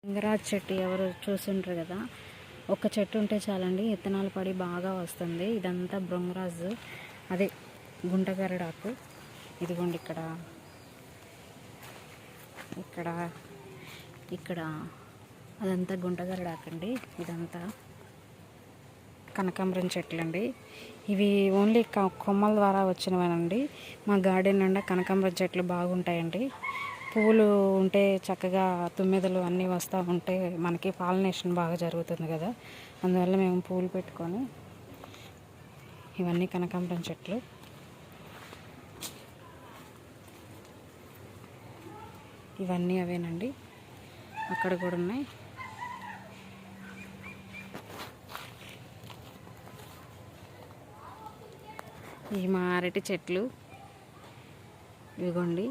లింగరాజ్ చెట్టు ఎవరు చూసుంటారు కదా, ఒక చెట్టు ఉంటే చాలండి విత్తనాలు పడి బాగా వస్తుంది. ఇదంతా భృంగరాజు, అదే గుంటగరడాకు. ఇదిగోండి ఇక్కడ ఇక్కడ ఇక్కడ అదంతా గుంటగరడాకండి. ఇదంతా కనకాంబరం చెట్లండి. ఇవి ఓన్లీ కొమ్మల ద్వారా వచ్చినవేనండి. మా గార్డెన్ నిండా కనకాంబరం చెట్లు బాగుంటాయండి. పువ్వులు ఉంటే చక్కగా తుమ్మెదలు అన్నీ వస్తూ ఉంటే మనకి పాలినేషన్ బాగా జరుగుతుంది కదా, అందువల్ల మేము పూలు పెట్టుకొని. ఇవన్నీ కనకాంబరం చెట్లు. ఇవన్నీ అవేనండి, అక్కడ కూడా ఉన్నాయి. ఈ మా అరటి చెట్లు ఇదిగోండి,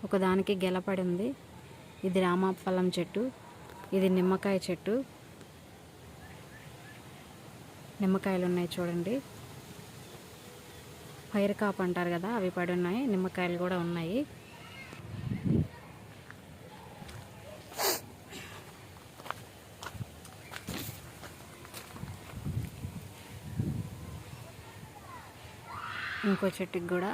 ఒకదానికి గెలపడి ఉంది. ఇది రామఫలం చెట్టు, ఇది నిమ్మకాయ చెట్టు. నిమ్మకాయలు ఉన్నాయి చూడండి, పైరుకాపు అంటారు కదా, అవి పడి ఉన్నాయి. నిమ్మకాయలు కూడా ఉన్నాయి. ఇంకో చెట్టుకి కూడా